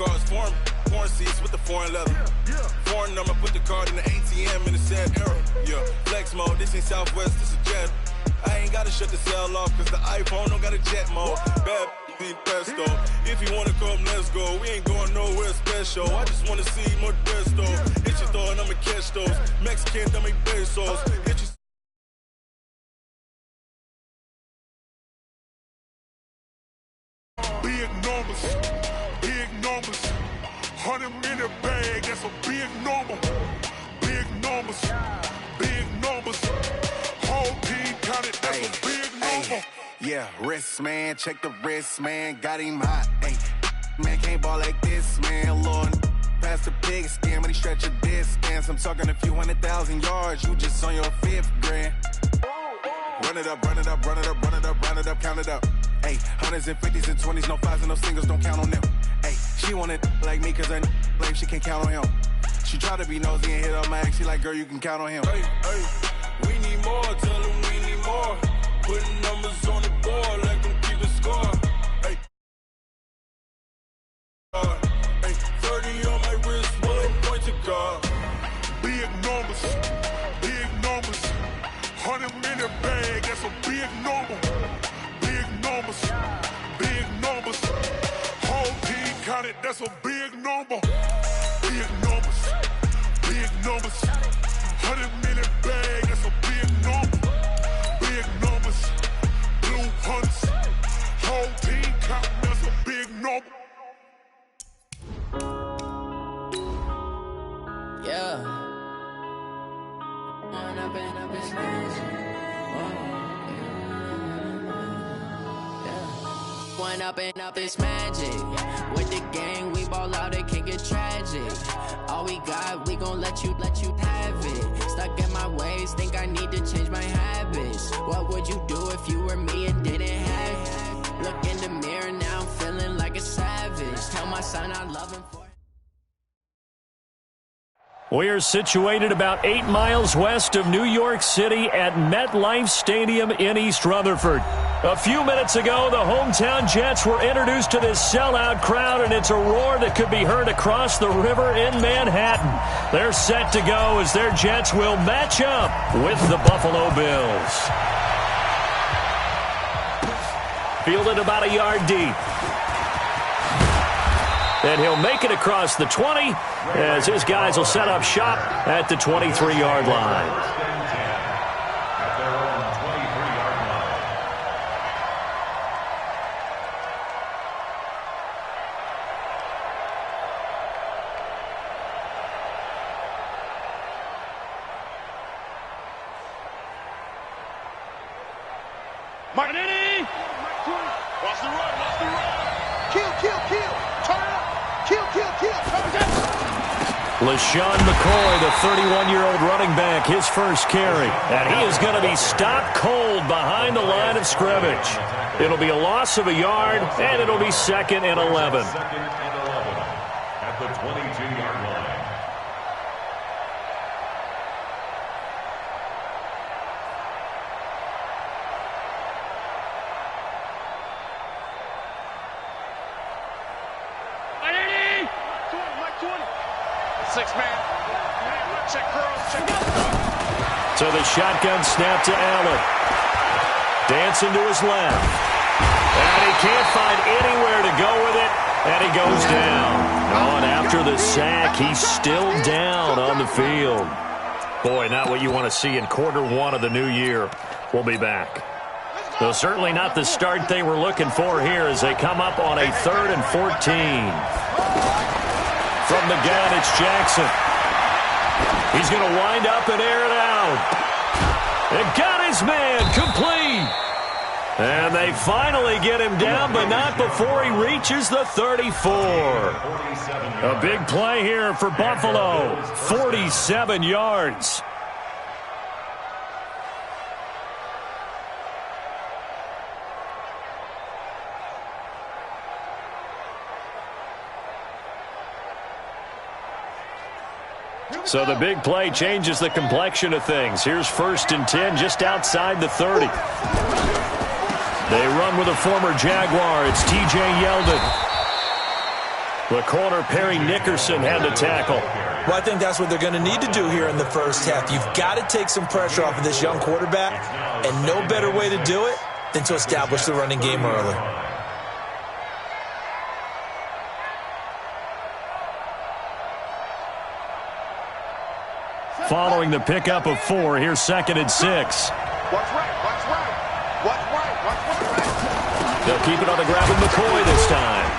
cars, foreign seats with the foreign leather. Foreign number, put the card in the ATM in the sad era. Yeah, flex mode, this ain't Southwest, this a jet. I ain't gotta shut the cell off, cause the iPhone don't got a jet mode. Bad be pesto. If you wanna come, let's go. We ain't going nowhere special. I just wanna see more Modesto. Hit your throw and I'ma catch those. Mexican, dummy pesos. Hit your big numbers, 100-minute bag, that's a big number. Big numbers, whole team counted, that's a big number. Yeah, wrist man, check the wrist man, got him hot. Ay, man can't ball like this, man. Lord, past the pig skin when he stretch a distance. I'm talking a few 100,000 yards, you just on your 5th grand. Run it up, run it up, run it up, run it up, run it up, count it up. Ay, 100s and 50s and 20s, no 5s and no singles, don't count on them. Ay, she want it like me cause I blame she can't count on him. She try to be nosy and hit up my ex, she like, girl, you can count on him. Hey, we need more, tell them we need more. Putting numbers on the board, let them keep a score. Hey, 30 on my wrist, 1 point to guard. Big numbers, 100-minute bag, that's a big number. Big numbers, whole team counted, that's a big number. Big numbers, 100-minute bag, that's a big number. Big numbers, blue hunts, whole team counting, that's a big number. Yeah. When I've been up in stage. When up it's magic. With the gang, we ball out, it can get tragic. All we got, we gon' let you have it. Stuck in my ways, think I need to change my habits. What would you do if you were me and didn't have it? Look in the mirror, now I'm feeling like a savage. Tell my son I love him for. We are situated about 8 miles west of New York City at MetLife Stadium in East Rutherford. A few minutes ago, the hometown Jets were introduced to this sellout crowd, and it's a roar that could be heard across the river in Manhattan. They're set to go as their Jets will match up with the Buffalo Bills. Fielded about a yard deep. And he'll make it across the 20 as his guys will set up shop at the 23-yard line. Martinelli! Watch the run! Kill! Turn it up! Kill! Turn it up! LaShawn McCoy, the 31-year-old running back, his first carry. And he is going to be stopped cold behind the line of scrimmage. It'll be a loss of a yard, and it'll be 2nd and 11. At the 22-yard line. So the shotgun snap to Allen. Dancing to his left. And he can't find anywhere to go with it. And he goes down. Oh, and after the sack, he's still down on the field. Boy, not what you want to see in Q1 of the new year. We'll be back. Though certainly not the start they were looking for here as they come up on a 3rd and 14. From the gun, it's Jackson. He's going to wind up and air it out. And got his man complete. And they finally get him down, but not before he reaches the 34. A big play here for Buffalo. 47 yards. So the big play changes the complexion of things. Here's 1st and 10 just outside the 30. They run with a former Jaguar. It's T.J. Yeldon. The corner, Perry Nickerson, had the tackle. Well, I think that's what they're going to need to do here in the first half. You've got to take some pressure off of this young quarterback, and no better way to do it than to establish the running game early. Following the pickup of 4, here's 2nd and 6. Watch right, watch right. Watch right, watch right. They'll keep it on the ground with McCoy this time.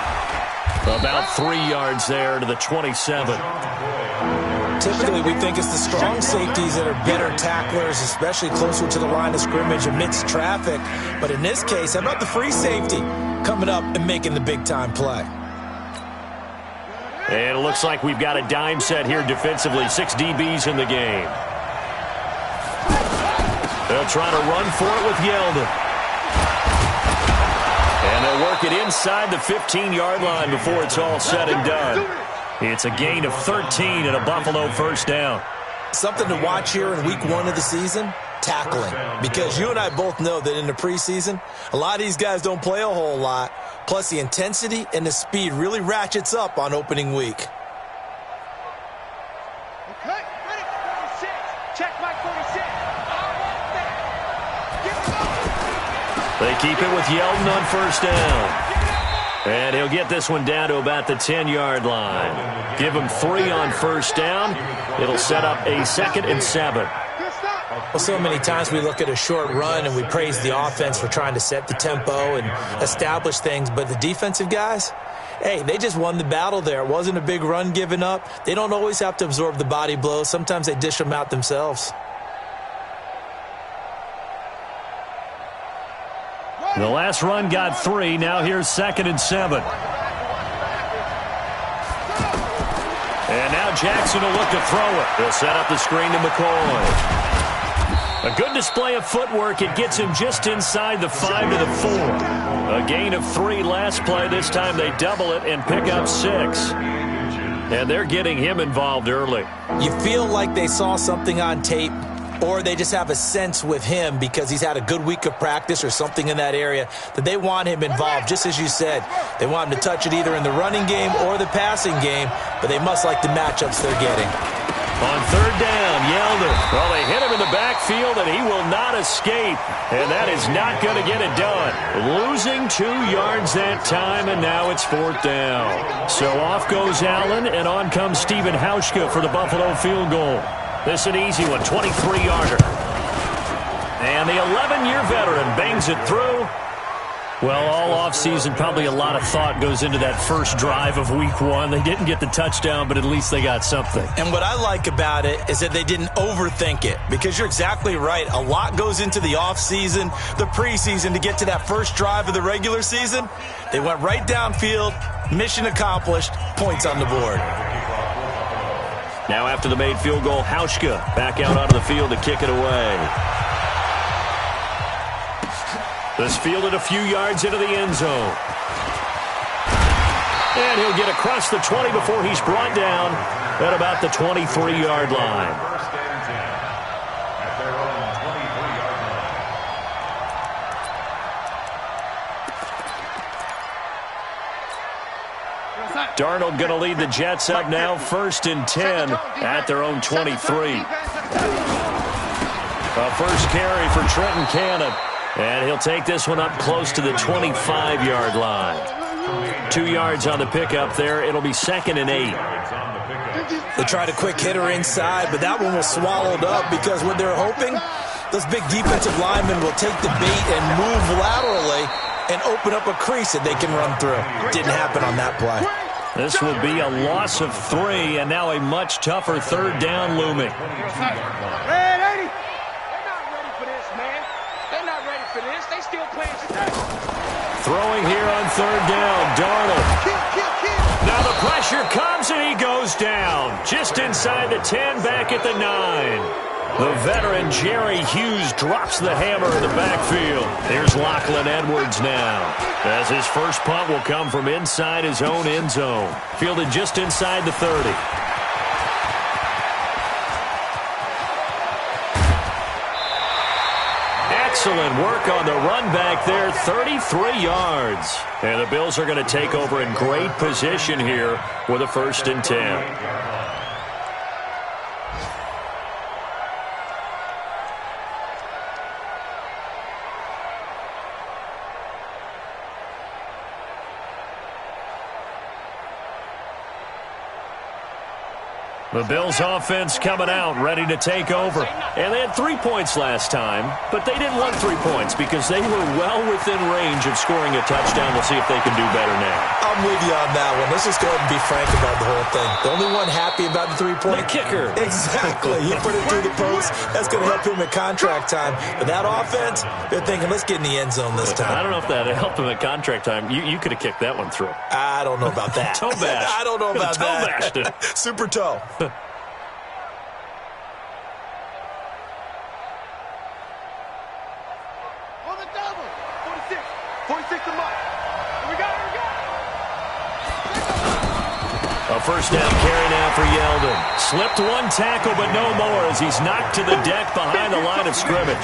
About 3 yards there to the 27. Typically, we think it's the strong safeties that are better tacklers, especially closer to the line of scrimmage amidst traffic. But in this case, how about the free safety coming up and making the big-time play? And it looks like we've got a dime set here defensively. 6 DBs in the game. They'll try to run for it with Yeldon. And they'll work it inside the 15-yard line before it's all said and done. It's a gain of 13 and a Buffalo first down. Something to watch here in week 1 of the season, tackling. Because you and I both know that in the preseason, a lot of these guys don't play a whole lot. Plus, the intensity and the speed really ratchets up on opening week. Okay, ready, 46. Check my 46. They keep it with Yeldon on first down. And he'll get this one down to about the 10-yard line. Give him 3 on first down. It'll set up a 2nd and 7. Well, so many times we look at a short run and we praise the offense for trying to set the tempo and establish things. But the defensive guys, hey, they just won the battle there. It wasn't a big run given up. They don't always have to absorb the body blows. Sometimes they dish them out themselves. The last run got 3. Now here's 2nd and 7. And now Jackson will look to throw it. He'll set up the screen to McCoy. A good display of footwork. It gets him just inside the 5 to the 4. A gain of 3 last play. This time they double it and pick up 6. And they're getting him involved early. You feel like they saw something on tape, or they just have a sense with him because he's had a good week of practice or something in that area that they want him involved. Just as you said, they want him to touch it either in the running game or the passing game, but they must like the matchups they're getting. On third down, Yeldon. Well, they hit him in the backfield, and he will not escape. And that is not going to get it done. Losing 2 yards that time, and now it's 4th down. So off goes Allen, and on comes Stephen Hauschka for the Buffalo field goal. This an easy one, 23-yarder. And the 11-year veteran bangs it through. Well, all offseason, probably a lot of thought goes into that first drive of week 1. They didn't get the touchdown, but at least they got something. And what I like about it is that they didn't overthink it, because you're exactly right. A lot goes into the offseason, the preseason, to get to that first drive of the regular season. They went right downfield, mission accomplished, points on the board. Now after the made field goal, Hauschka back out onto the field to kick it away. This fielded a few yards into the end zone. And he'll get across the 20 before he's brought down at about the 23-yard line. Darnold going to lead the Jets up now, 1st and 10 at their own 23. A first carry for Trenton Cannon. And he'll take this one up close to the 25-yard line. 2 yards on the pickup there. It'll be 2nd and 8. They tried a quick hitter inside, but that one was swallowed up because what they're hoping, those big defensive linemen will take the bait and move laterally and open up a crease that they can run through. Didn't happen on that play. This will be a loss of 3, and now a much tougher 3rd down looming. Throwing here on 3rd down, Darnold. Now the pressure comes, and he goes down. Just inside the 10, back at the 9. The veteran Jerry Hughes drops the hammer in the backfield. Here's Lachlan Edwards now, as his first punt will come from inside his own end zone. Fielded just inside the 30. Excellent work on the run back there, 33 yards. And the Bills are going to take over in great position here with a 1st and 10. The Bills offense coming out, ready to take over. And they had 3 points last time, but they didn't want 3 points because they were well within range of scoring a touchdown. We'll see if they can do better now. I'm with you on that one. Let's just go ahead and be frank about the whole thing. The only one happy about the 3-point? The kicker. Exactly. He put it through the post. That's going to help him at contract time. But that offense, they're thinking, let's get in the end zone this time. I don't know if that helped him at contract time. You could have kicked that one through. I don't know about that. Toe bash. I don't know about toe that. Bashed it. Super toe. A first down carry now for Yeldon. Slipped one tackle, but no more as he's knocked to the deck behind the line of scrimmage.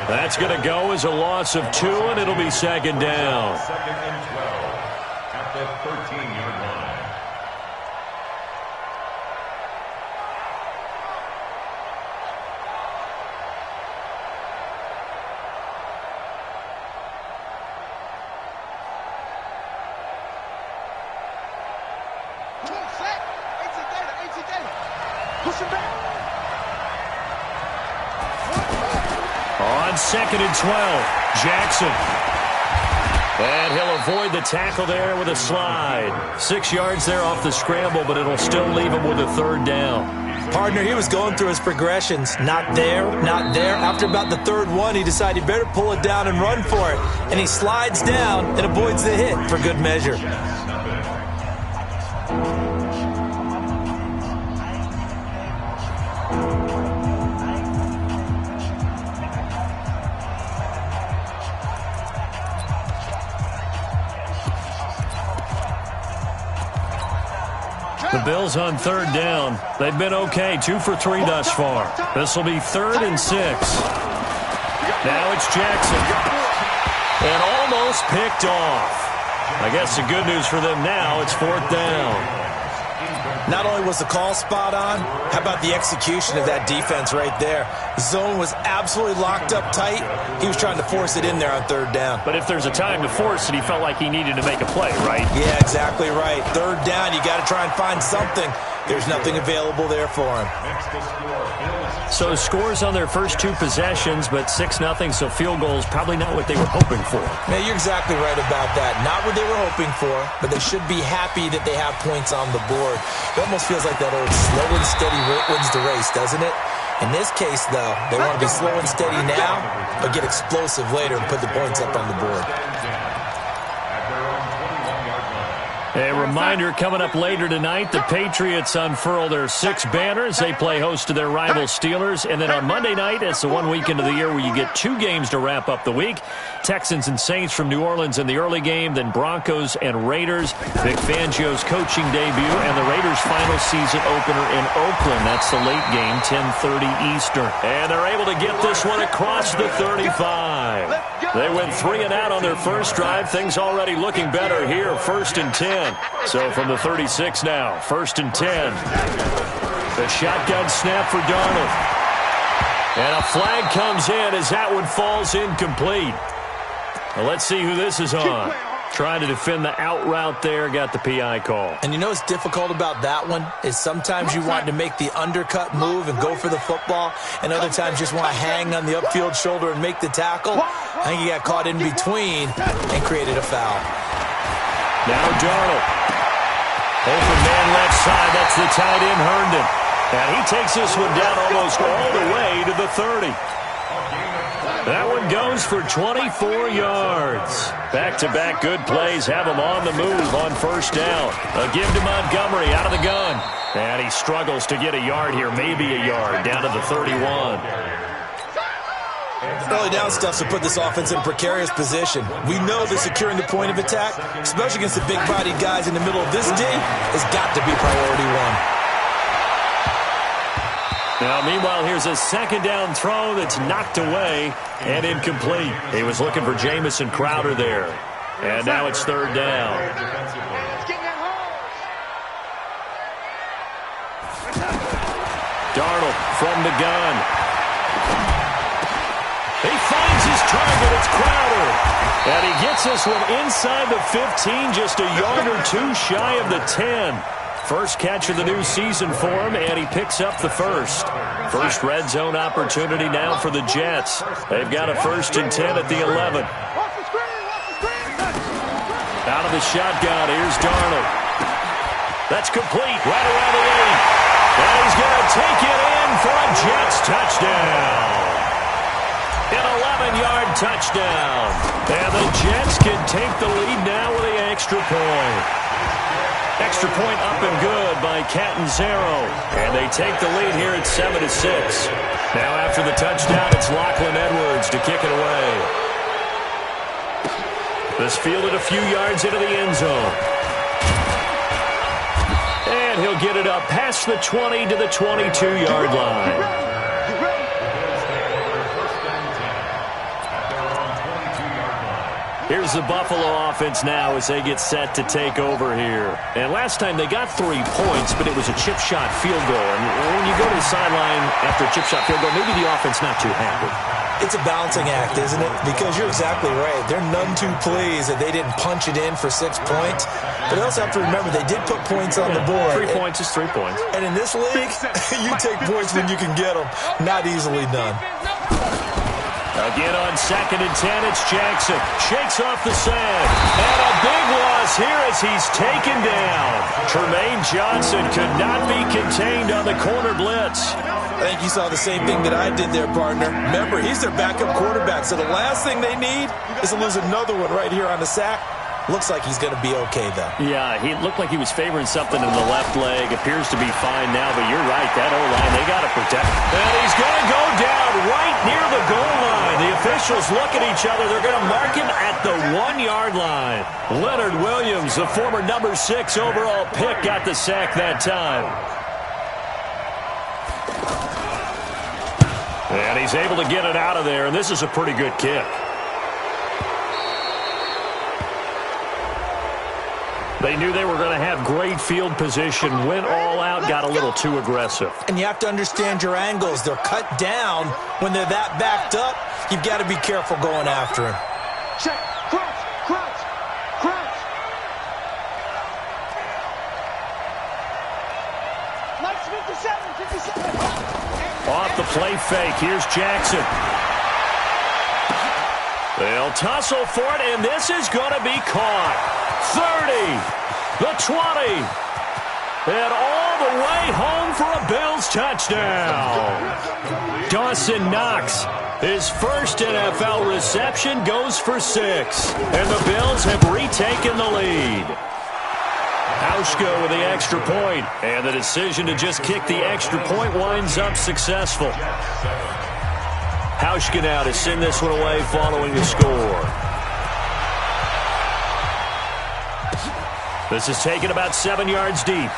That's going to go as a loss of 2, and it'll be 2nd down. 2nd and 12 at the 13-yard line. On 2nd and 12, Jackson. And he'll avoid the tackle there with a slide. 6 yards there off the scramble, but it'll still leave him with a 3rd down. Partner, he was going through his progressions. Not there, not there. After about the 3rd one, he decided he better pull it down and run for it. And he slides down and avoids the hit for good measure. The Bills on 3rd down. They've been okay, 2 for 3 thus far. This will be 3rd and 6. Now it's Jackson. And almost picked off. I guess the good news for them now, it's 4th down. Not only was the call spot on, how about the execution of that defense right there? Zone was absolutely locked up tight. He was trying to force it in there on 3rd down. But if there's a time to force it, he felt like he needed to make a play, right? Yeah, exactly right. 3rd down, you got to try and find something. There's nothing available there for him. So scores on their first 2 possessions, but 6-0, so field goals probably not what they were hoping for. Yeah, you're exactly right about that. Not what they were hoping for, but they should be happy that they have points on the board. It almost feels like that old slow and steady wins the race, doesn't it? In this case, though, they want to be slow and steady now, but get explosive later and put the points up on the board. A reminder coming up later tonight, the Patriots unfurl their 6 banners. They play host to their rival Steelers. And then on Monday night, it's the one weekend of the year where you get 2 games to wrap up the week. Texans and Saints from New Orleans in the early game, then Broncos and Raiders. Vic Fangio's coaching debut and the Raiders' final season opener in Oakland. That's the late game, 10:30 Eastern. And they're able to get this one across the 35. They went 3 and out on their first drive. Things already looking better here, 1st and 10. So from the 36 now, 1st and 10. The shotgun snap for Darnold. And a flag comes in as that one falls incomplete. Well, let's see who this is on. Trying to defend the out route there, got the PI call. And you know what's difficult about that one is sometimes you want to make the undercut move and go for the football, and other times just want to hang on the upfield shoulder and make the tackle. I think he got caught in between and created a foul. Now Darnold. Open man left side, that's the tight end Herndon. And he takes this one down almost all the way to the 30. That one goes for 24 yards. Back-to-back good plays have him on the move on 1st down. A give to Montgomery out of the gun. And he struggles to get a yard here, maybe a yard, down to the 31. Early down stuff to put this offense in a precarious position. We know that securing the point of attack, especially against the big-bodied guys in the middle of this D, has got to be priority 1. Now, meanwhile, here's a second down throw that's knocked away and incomplete. He was looking for Jamison Crowder there. And now it's third down. Darnold from the gun. He finds his target. It's Crowder. And he gets this one inside the 15, just a yard or two shy of the 10. First catch of the new season for him, and he picks up the first. First red zone opportunity now for the Jets. They've got a 1st and 10 at the 11. Out of the shotgun, here's Darnold. That's complete right around the 8. And he's going to take it in for a Jets touchdown. An 11-yard touchdown. And the Jets can take the lead now with the extra point. Extra point up and good by Catanzaro. And they take the lead here at 7-6. Now after the touchdown, it's Lachlan Edwards to kick it away. This fielded a few yards into the end zone. And he'll get it up past the 20 to the 22-yard line. Here's the Buffalo offense now as they get set to take over here. And last time they got 3 points, but it was a chip shot field goal. And when you go to the sideline after a chip shot field goal, maybe the offense not too happy. It's a balancing act, isn't it? Because you're exactly right. They're none too pleased that they didn't punch it in for 6 points. But they also have to remember they did put points on the board. 3 points is 3 points. And in this league, you take points when you can get them. Not easily done. Again on 2nd and 10, it's Jackson. Shakes off the sand. And a big loss here as he's taken down. Tremaine Johnson could not be contained on the corner blitz. I think you saw the same thing that I did there, partner. Remember, he's their backup quarterback, so the last thing they need is to lose another one right here on the sack. Looks like he's going to be okay, though. Yeah, he looked like he was favoring something in the left leg. Appears to be fine now, but you're right. That O-line, they got to protect. And he's going to go down right near the goal line. The officials look at each other. They're going to mark him at the 1-yard line. Leonard Williams, the former number 6 overall pick, got the sack that time. And he's able to get it out of there, and this is a pretty good kick. They knew they were going to have great field position, went all out, got a little too aggressive. And you have to understand your angles. They're cut down. When they're that backed up, you've got to be careful going after him. Check. Crouch. Crouch. Crouch. Nice 57. Off the play fake. Here's Jackson. They'll tussle for it, and this is going to be caught. 30, the 20, and all the way home for a Bills touchdown. Dawson Knox, his first NFL reception, goes for 6, and the Bills have retaken the lead. Hauschka with the extra point, and the decision to just kick the extra point winds up successful. Hauschka now to send this one away following the score. This is taken about 7 yards deep.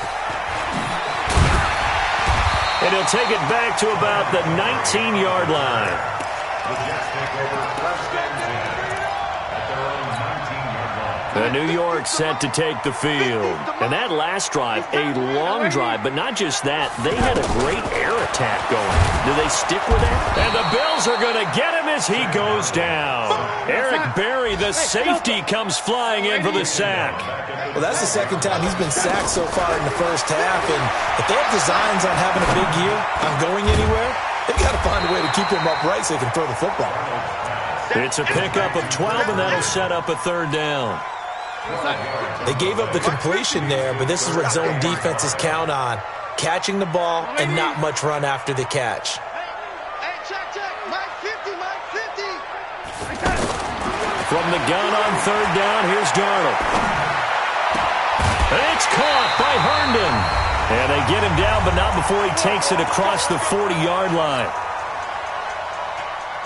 And he'll take it back to about the 19-yard line. The New York set to take the field. And that last drive, a long drive, but not just that. They had a great air attack going. Do they stick with that? And the Bills are going to get him as he goes down. Eric Berry, the safety, comes flying in for the sack. Well, that's the second time he's been sacked so far in the first half. And if they have designs on having a big year, on going anywhere, they've got to find a way to keep him upright so they can throw the football. It's a pickup of 12, and that'll set up a third down. They gave up the completion there, but this is what zone defenses count on. Catching the ball and not much run after the catch. Hey, check. Mike 50. From the gun on third down, here's Darnold. And it's caught by Herndon. And they get him down, but not before he takes it across the 40-yard line.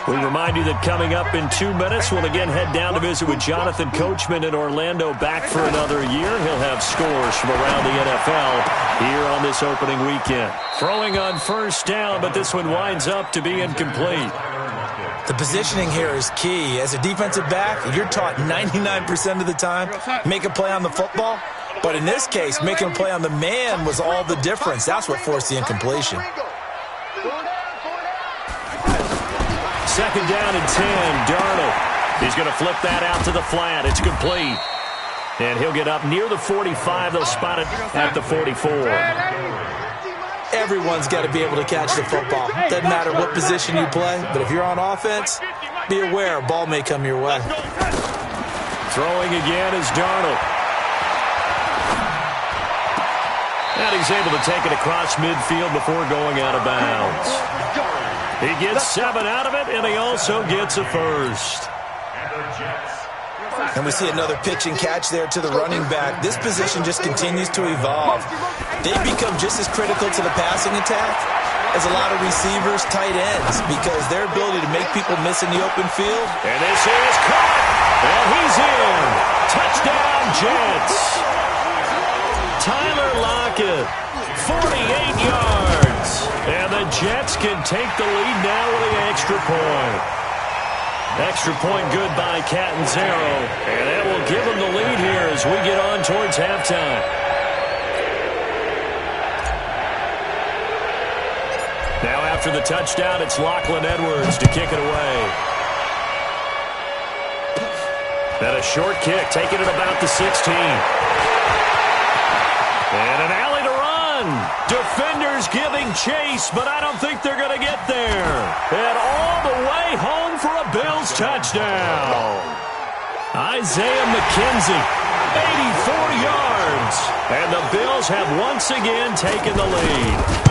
We remind you that coming up in 2 minutes, we'll again head down to visit with Jonathan Coachman in Orlando, back for another year. He'll have scores from around the NFL here on this opening weekend. Throwing on first down, but this one winds up to be incomplete. The positioning here is key. As a defensive back, you're taught 99% of the time, make a play on the football. But in this case, making a play on the man was all the difference. That's what forced the incompletion. Second down and 10, Darnold. He's going to flip that out to the flat. It's complete. And he'll get up near the 45. They'll spot it at the 44. Everyone's got to be able to catch the football. Doesn't matter what position you play, but if you're on offense, be aware a ball may come your way. Throwing again is Darnold. And he's able to take it across midfield before going out of bounds. He gets 7 out of it, and he also gets a first. And we see another pitch and catch there to the running back. This position just continues to evolve. They become just as critical to the passing attack as a lot of receivers, tight ends, because their ability to make people miss in the open field. And this is caught, and he's in. Touchdown, Jets. Tyler Lockett, 48 yards. And the Jets can take the lead now with the extra point. Extra point good by Catanzaro, and that will give them the lead here as we get on towards halftime. Now after the touchdown, it's Lachlan Edwards to kick it away. And a short kick, taking it about the 16. And an alley to run. Defenders giving chase, but I don't think they're going to get there. And all the way home for a Bills touchdown. Isaiah McKenzie, 84 yards. And the Bills have once again taken the lead.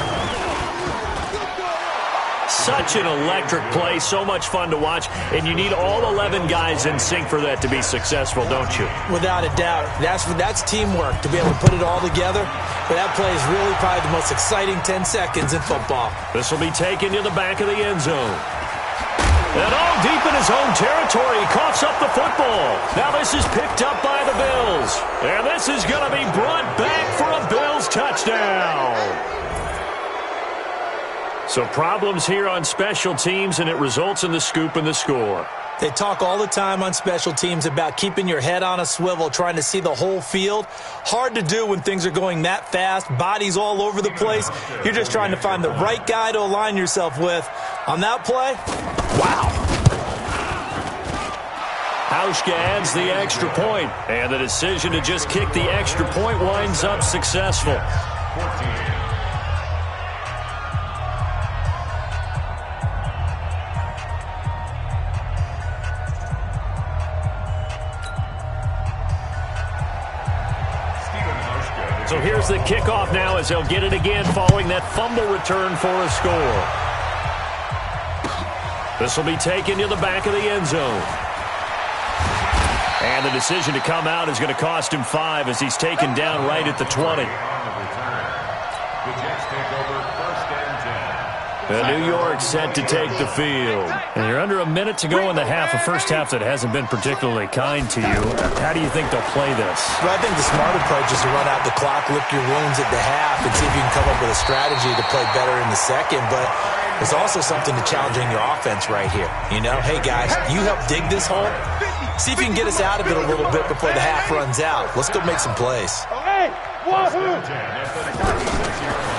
Such an electric play, so much fun to watch, and you need all 11 guys in sync for that to be successful, don't you? Without a doubt. That's teamwork, to be able to put it all together. But that play is really probably the most exciting 10 seconds in football. This will be taken to the back of the end zone. And all deep in his own territory, he coughs up the football. Now this is picked up by the Bills. And this is going to be brought back for a Bills touchdown. So problems here on special teams, and it results in the scoop and the score. They talk all the time on special teams about keeping your head on a swivel, trying to see the whole field. Hard to do when things are going that fast, bodies all over the place. You're just trying to find the right guy to align yourself with. On that play, wow. Hauschka adds the extra point, and the decision to just kick the extra point winds up successful. So here's the kickoff now as they'll get it again following that fumble return for a score. This will be taken to the back of the end zone. And the decision to come out is going to cost him 5 as he's taken down right at the 20. New York set to take the field. And you're under a minute to go in the half, a first half that hasn't been particularly kind to you. How do you think they'll play this? Well, I think the smart approach is to run out the clock, lick your wounds at the half, and see if you can come up with a strategy to play better in the second. But there's also something to challenging your offense right here. You know, hey, guys, you help dig this hole. See if you can get us out of it a little bit before the half runs out. Let's go make some plays.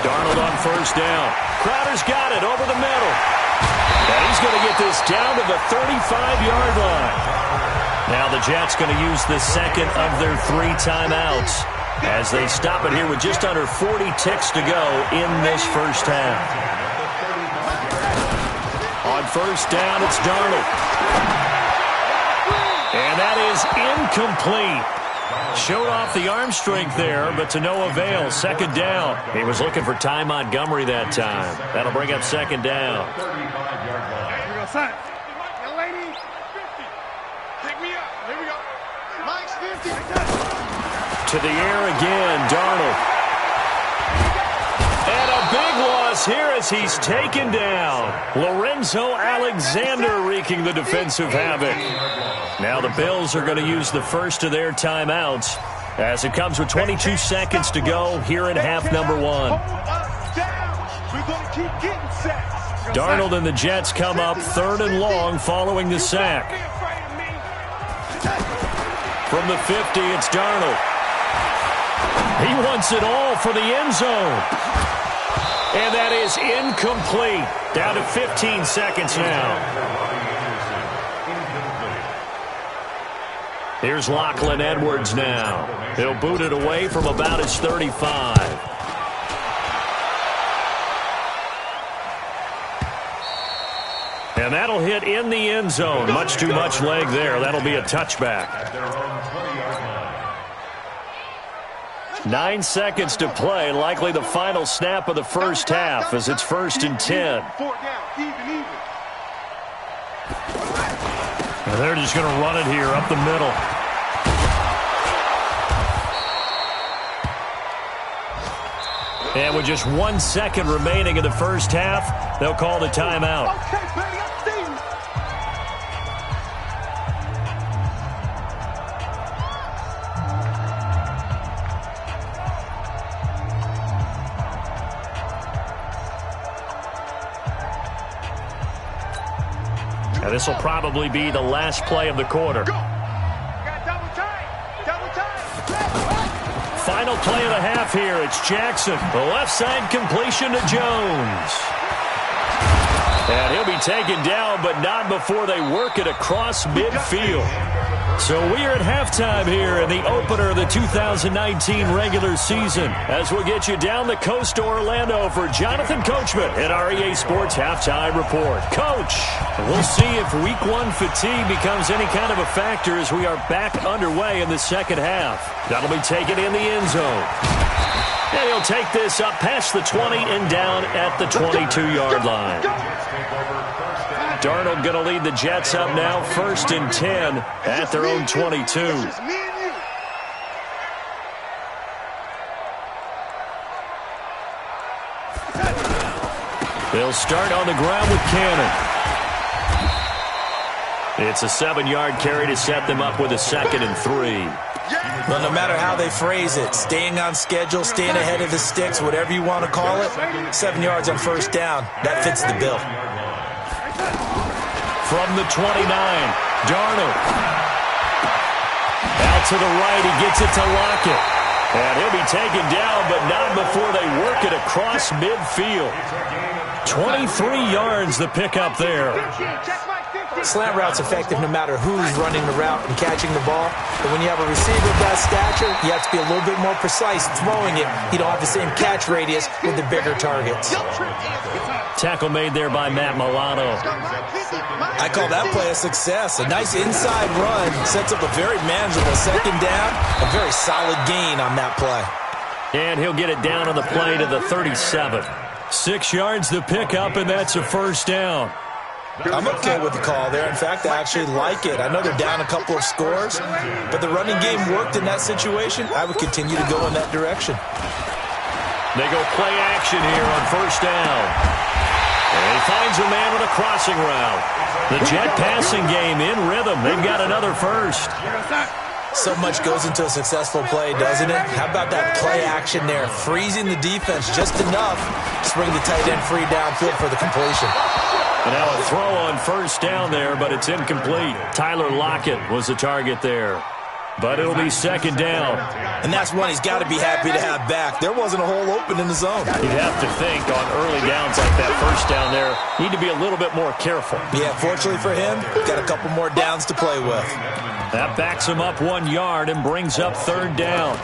Darnold on first down. Crowder's got it over the middle. And he's going to get this down to the 35-yard line. Now the Jets going to use the second of their 3 timeouts as they stop it here with just under 40 ticks to go in this first half. On first down, it's Darnold. And that is incomplete. Showed off the arm strength there, but to no avail. Second down. He was looking for Ty Montgomery that time. That'll bring up second down. Here we go, son. Young lady, 50. Pick me up. Here we go. Mike's 50. To the air again, Darnold. And a big loss here as he's taken down. Lorenzo Alexander wreaking the defensive havoc. Now the Bills are going to use the first of their timeouts as it comes with 22 seconds to go here in half number one. Darnold and the Jets come up 3rd and long following the sack. From the 50, it's Darnold. He wants it all for the end zone. And that is incomplete. Down to 15 seconds now. Here's Lachlan Edwards now. He'll boot it away from about his 35. And that'll hit in the end zone. Much too much leg there. That'll be a touchback. 9 seconds to play. Likely the final snap of the first half as it's 1st and 10. And they're just going to run it here up the middle. And with just 1 second remaining in the first half, they'll call the timeout. Now this will probably be the last play of the quarter. Final play of the half here. It's Jackson. The left side completion to Jones. And he'll be taken down, but not before they work it across midfield. So we are at halftime here in the opener of the 2019 regular season as we'll get you down the coast to Orlando for Jonathan Coachman at our EA Sports Halftime Report. Coach, we'll see if week 1 fatigue becomes any kind of a factor as we are back underway in the second half. That'll be taken in the end zone. And he'll take this up past the 20 and down at the 22-yard line. Darnold going to lead the Jets up now, 1st and 10 at their own 22. They'll start on the ground with Cannon. It's a 7-yard carry to set them up with a 2nd and 3. Well, no matter how they phrase it, staying on schedule, staying ahead of the sticks, whatever you want to call it, 7 yards on 1st down, that fits the bill. From the 29, Darnold. Out to the right, he gets it to Lockett. And he'll be taken down, but not before they work it across midfield. 23 yards the pickup there. Slant route's effective no matter who's running the route and catching the ball. But when you have a receiver of that stature, you have to be a little bit more precise throwing it. You don't have the same catch radius with the bigger targets. Tackle made there by Matt Milano. I call that play a success. A nice inside run sets up a very manageable 2nd down. A very solid gain on that play. And he'll get it down on the play to the 37. 6 yards the pickup, and that's a 1st down. I'm okay with the call there. In fact, I actually like it. I know they're down a couple of scores, but the running game worked in that situation. I would continue to go in that direction. They go play action here on 1st down. And he finds a man with a crossing route. The Jet passing game in rhythm. They've got another 1st. So much goes into a successful play, doesn't it? How about that play action there? Freezing the defense just enough to bring the tight end free downfield for the completion. And now a throw on 1st down there, but it's incomplete. Tyler Lockett was the target there. But it'll be 2nd down. And that's one he's got to be happy to have back. There wasn't a hole open in the zone. You'd have to think on early downs like that 1st down there, need to be a little bit more careful. Yeah, fortunately for him, got a couple more downs to play with. That backs him up 1 yard and brings up 3rd down.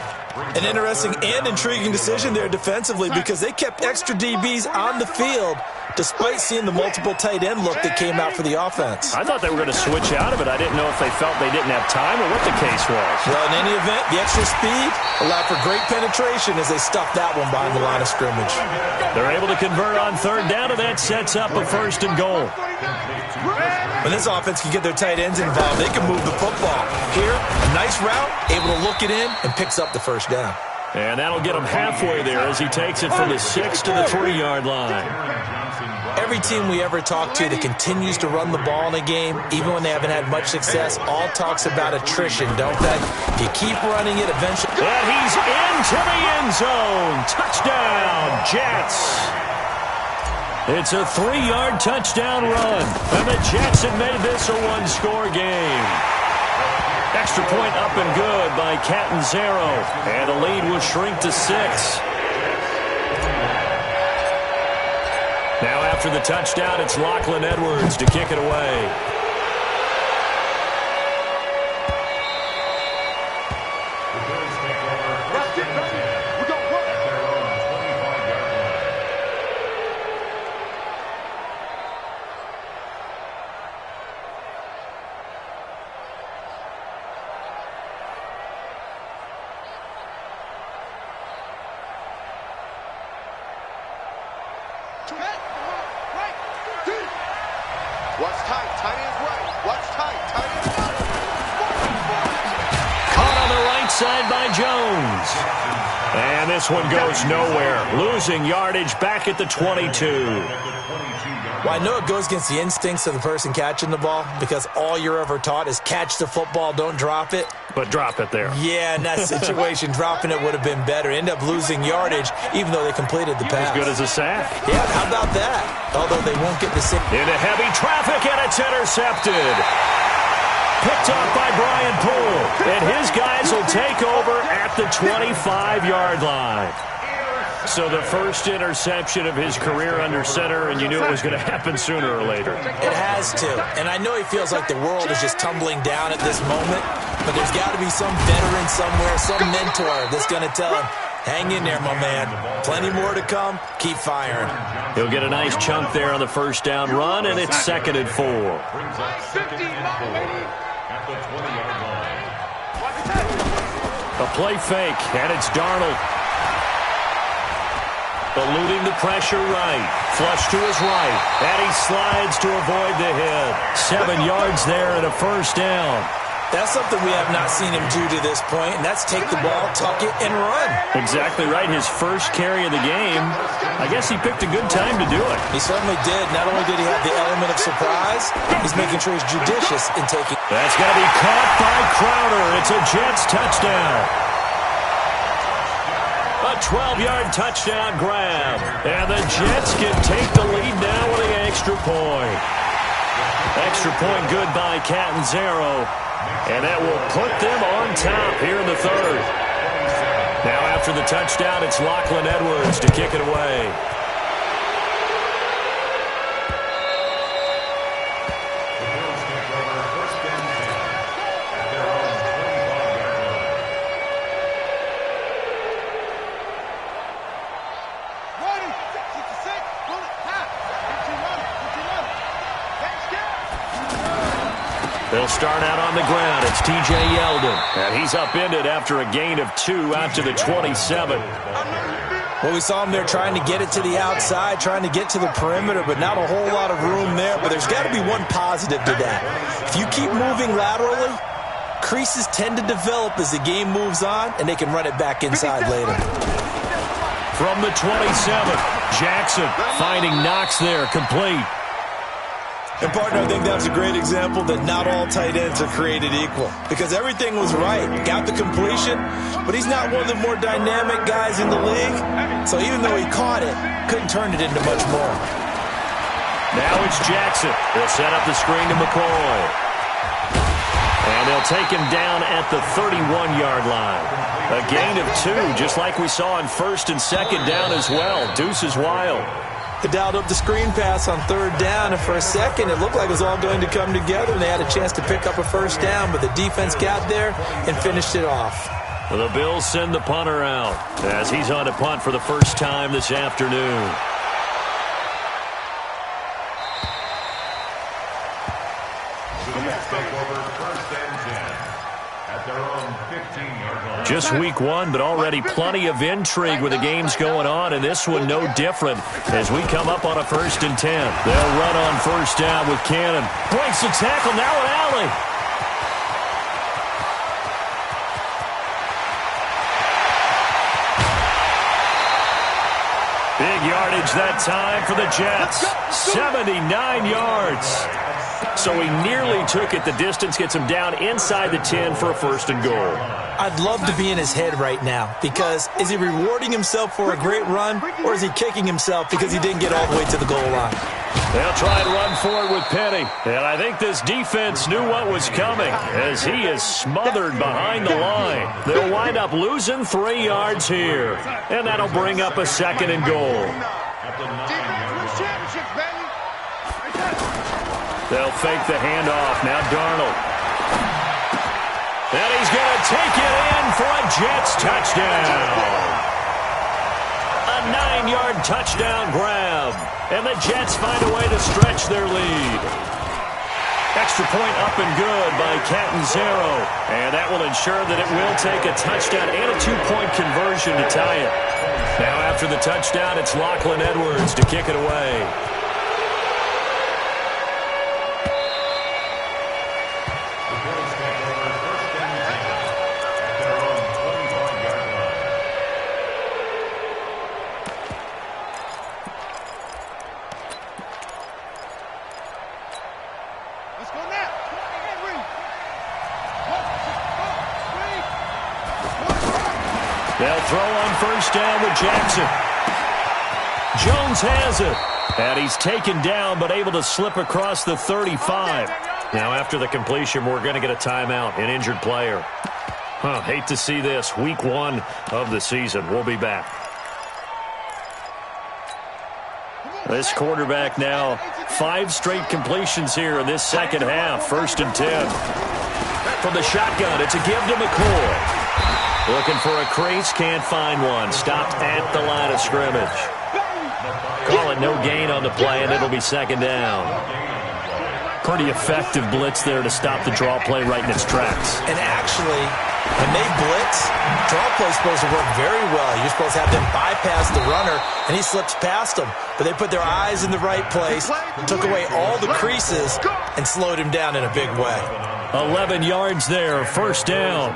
An interesting and intriguing decision there defensively because they kept extra DBs on the field despite seeing the multiple tight end look that came out for the offense. I thought they were going to switch out of it. I didn't know if they felt they didn't have time or what the case was. Well, in any event, the extra speed allowed for great penetration as they stuffed that one behind the line of scrimmage. They're able to convert on 3rd down, and that sets up a 1st and goal. When this offense can get their tight ends involved, they can move the football. Here, a nice route, able to look it in, and picks up the 1st down. And that'll get him halfway there as he takes it from the 6 to the 3-yard line. Every team we ever talk to that continues to run the ball in a game, even when they haven't had much success, all talks about attrition, don't they? If you keep running it, eventually... And he's into the end zone. Touchdown, Jets. It's a 3-yard touchdown run, and the Jets have made this a one-score game. Extra point up and good by Catanzaro, and the lead will shrink to 6. Now after the touchdown, it's Lachlan Edwards to kick it away. What's tight? Tight ends right. What's tight? Tight ends left. Caught on the right side by Jones. And this one goes nowhere. Losing yardage back at the 22. Well, I know it goes against the instincts of the person catching the ball because all you're ever taught is catch the football, don't drop it. But drop it there. Yeah, in that situation, dropping it would have been better. End up losing yardage, even though they completed the pass. As good as a sack. Yeah, how about that? Although they won't get the same. Into heavy traffic, and it's intercepted. Picked off by Brian Poole. And his guys will take over at the 25-yard line. So the first interception of his career under center, and you knew it was going to happen sooner or later. It has to. And I know he feels like the world is just tumbling down at this moment, but there's got to be some veteran somewhere, some mentor that's going to tell him, hang in there, my man. Plenty more to come. Keep firing. He'll get a nice chunk there on the first down run, and it's 2nd and 4. A play fake, and it's Darnold. Eluding the pressure right. Flush to his right. And he slides to avoid the hit. 7 yards there and a first down. That's something we have not seen him do to this point, and that's take the ball, tuck it, and run. Exactly right. His first carry of the game. I guess he picked a good time to do it. He certainly did. Not only did he have the element of surprise, he's making sure he's judicious in taking. That's going to be caught by Crowder. It's a Jets touchdown. A 12-yard touchdown grab. And the Jets can take the lead now with an extra point. Extra point good by Catanzaro. And that will put them on top here in the 3rd. Now after the touchdown, it's Lachlan Edwards to kick it away. They'll start out on the ground. It's T.J. Yeldon. And he's upended after a gain of 2 out to the 27. Well, we saw him there trying to get it to the outside, trying to get to the perimeter, but not a whole lot of room there. But there's got to be one positive to that. If you keep moving laterally, creases tend to develop as the game moves on, and they can run it back inside later. From the 27, Jackson finding Knox there, complete. And, partner, I think that's a great example that not all tight ends are created equal. Because everything was right. Got the completion, but he's not one of the more dynamic guys in the league. So even though he caught it, couldn't turn it into much more. Now it's Jackson. They'll set up the screen to McCoy. And they'll take him down at the 31-yard line. A gain of 2, just like we saw on 1st and 2nd down as well. Deuce is wild. They dialed up the screen pass on 3rd down, and for a second it looked like it was all going to come together, and they had a chance to pick up a first down, but the defense got there and finished it off. The Bills send the punter out as he's on to punt for the first time this afternoon. Just week 1, but already plenty of intrigue with the games going on, and this one no different as we come up on a 1st and 10. They'll run on first down with Cannon. Breaks the tackle, now an alley. Big yardage that time for the Jets. 79 yards. So he nearly took it the distance, gets him down inside the 10 for a 1st and goal. I'd love to be in his head right now, because is he rewarding himself for a great run, or is he kicking himself because he didn't get all the way to the goal line? They'll try and run forward with Penny. And I think this defense knew what was coming, as he is smothered behind the line. They'll wind up losing 3 yards here. And that'll bring up a 2nd and goal. They'll fake the handoff. Now Darnold. And he's going to take it in for a Jets touchdown. A 9-yard touchdown grab. And the Jets find a way to stretch their lead. Extra point up and good by Catanzaro. And that will ensure that it will take a touchdown and a 2-point conversion to tie it. Now after the touchdown, it's Lachlan Edwards to kick it away. They'll throw on 1st down with Jackson. Jones has it. And he's taken down, but able to slip across the 35. Now, after the completion, we're going to get a timeout, an injured player. Hate to see this. Week 1 of the season. We'll be back. This quarterback now, 5 straight completions here in this 2nd half. 1st and 10. From the shotgun, it's a give to McCoy. Looking for a crease, can't find one. Stopped at the line of scrimmage. Call it no gain on the play, and it'll be 2nd down. Pretty effective blitz there to stop the draw play right in its tracks. And actually, when they blitz, draw play's supposed to work very well. You're supposed to have them bypass the runner, and he slips past them. But they put their eyes in the right place, took away all the creases, and slowed him down in a big way. 11 yards there, 1st down.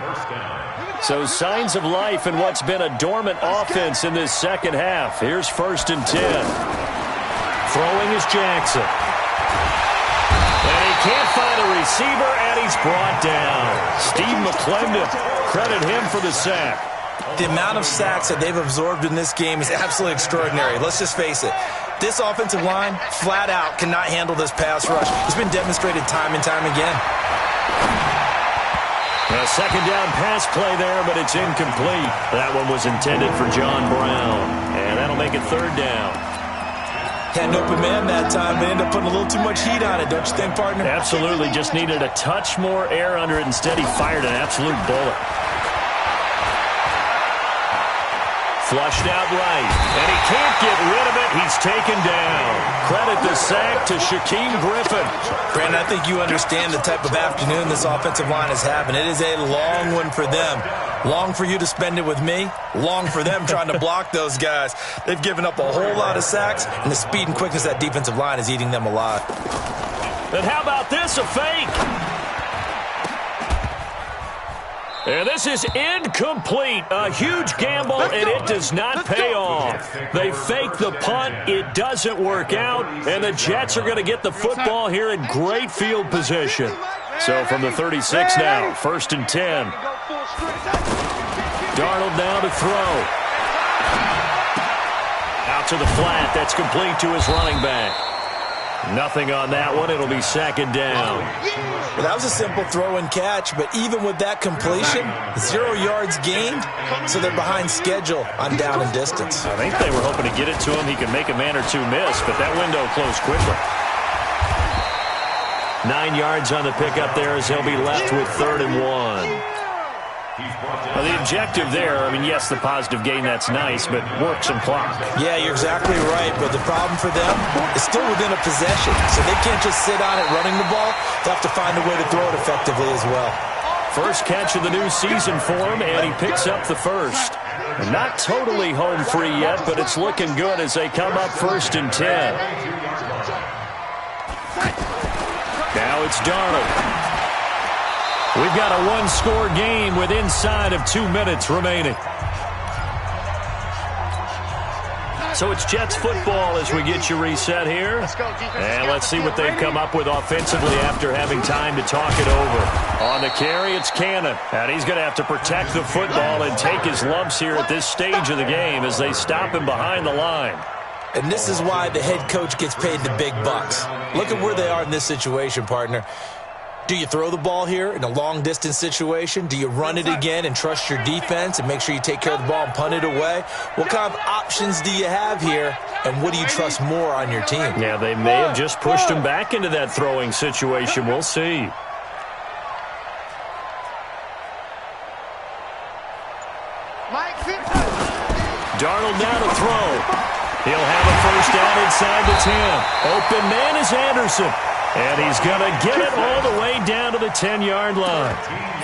So signs of life in what's been a dormant offense in this 2nd half. Here's 1st and 10. Throwing is Jackson. And he can't find a receiver, and he's brought down. Steve McClendon, credit him for the sack. The amount of sacks that they've absorbed in this game is absolutely extraordinary. Let's just face it. This offensive line, flat out, cannot handle this pass rush. It's been demonstrated time and time again. A 2nd down pass play there, but it's incomplete. That one was intended for John Brown, and that'll make it 3rd down. Had an open man that time, but ended up putting a little too much heat on it, don't you think, partner? Absolutely. Just needed a touch more air under it. Instead, he fired an absolute bullet. Flushed out right, and he can't get rid of it. He's taken down. Credit the sack to Shaquem Griffin. Brandon, I think you understand the type of afternoon this offensive line is having. It is a long one for them. Long for you to spend it with me. Long for them trying to block those guys. They've given up a whole lot of sacks, and the speed and quickness of that defensive line is eating them alive. And how about this, a fake? And this is incomplete. A huge gamble, and it does not pay off. They fake the punt. It doesn't work out, and the Jets are going to get the football here in great field position. So from the 36 now, 1st and 10. Darnold now to throw. Out to the flat. That's complete to his running back. Nothing on that one. It'll be 2nd down. Well, that was a simple throw and catch, but even with that completion, 0 yards gained, so they're behind schedule on down and distance. I think they were hoping to get it to him. He could make a man or two miss, but that window closed quickly. 9 yards on the pickup there as he'll be left with 3rd and 1. Well, the objective there, I mean, yes, the positive gain, that's nice, but work some clock. Yeah, you're exactly right, but the problem for them is still within a possession, so they can't just sit on it running the ball. They have to find a way to throw it effectively as well. First catch of the new season for him, and he picks up the 1st. Not totally home free yet, but it's looking good as they come up 1st and 10. Now it's Darnold. We've got a one-score game with inside of 2 minutes remaining. So it's Jets football as we get you reset here. And let's see what they've come up with offensively after having time to talk it over. On the carry, it's Cannon. And he's going to have to protect the football and take his lumps here at this stage of the game as they stop him behind the line. And this is why the head coach gets paid the big bucks. Look at where they are in this situation, partner. Do you throw the ball here in a long-distance situation? Do you run it again and trust your defense and make sure you take care of the ball and punt it away? What kind of options do you have here, and what do you trust more on your team? Yeah, they may have just pushed him back into that throwing situation. We'll see. Darnold now to throw. He'll have a first down inside the 10. Open man is Anderson. And he's going to get it all the way down to the 10-yard line.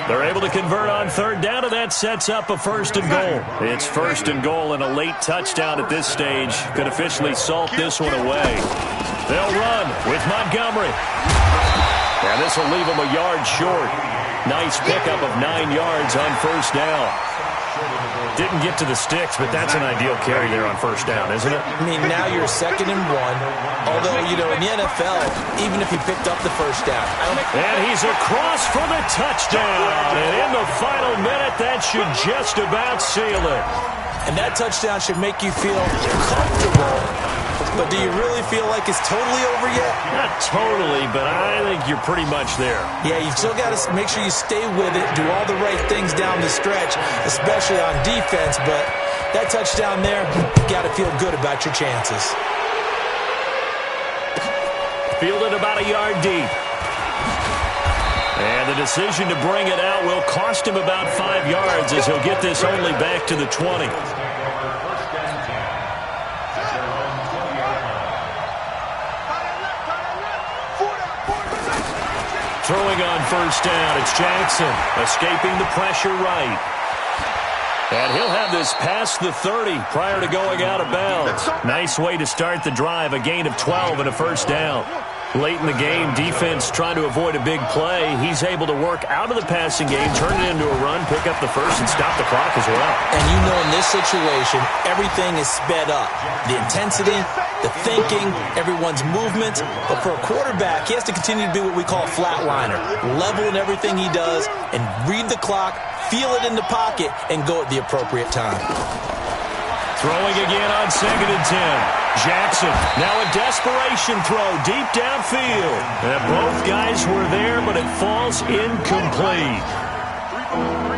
They're able to convert on third down, and that sets up a first and goal. It's first and goal and a late touchdown at this stage. Could officially salt this one away. They'll run with Montgomery. And this will leave him a yard short. Nice pickup of 9 yards on first down. Didn't get to the sticks, but that's an ideal carry there on first down, isn't it? I mean, now you're 2nd and 1. Although, you know, in the NFL, even if he picked up the first down. And he's across for the touchdown. And in the final minute, that should just about seal it. And that touchdown should make you feel comfortable. But do you really feel like it's totally over yet? Not totally, but I think you're pretty much there. Yeah, you've still got to make sure you stay with it, do all the right things down the stretch, especially on defense. But that touchdown there, you've got to feel good about your chances. Fielded about a yard deep. And the decision to bring it out will cost him about 5 yards as he'll get this only back to the 20. Throwing on first down, it's Jackson, escaping the pressure right. And he'll have this past the 30 prior to going out of bounds. Nice way to start the drive, a gain of 12 and a first down. Late in the game, defense trying to avoid a big play. He's able to work out of the passing game, turn it into a run, pick up the first, and stop the clock as well. And you know in this situation, everything is sped up. The intensity, the thinking, everyone's movement. But for a quarterback, he has to continue to be what we call a flatliner. Level in everything he does and read the clock, feel it in the pocket, and go at the appropriate time. Throwing again on 2nd and 10. Jackson, now a desperation throw deep downfield. And both guys were there, but it falls incomplete.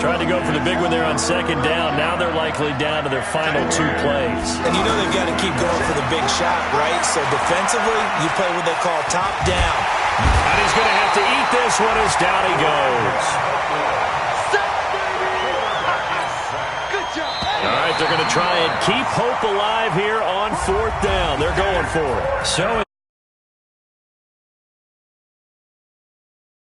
Tried to go for the big one there on 2nd down. Now they're likely down to their final 2 plays. And you know they've got to keep going for the big shot, right? So defensively, you play what they call top down. And he's going to have to eat this one as down he goes. All right, they're going to try and keep hope alive here on 4th down. They're going for it. So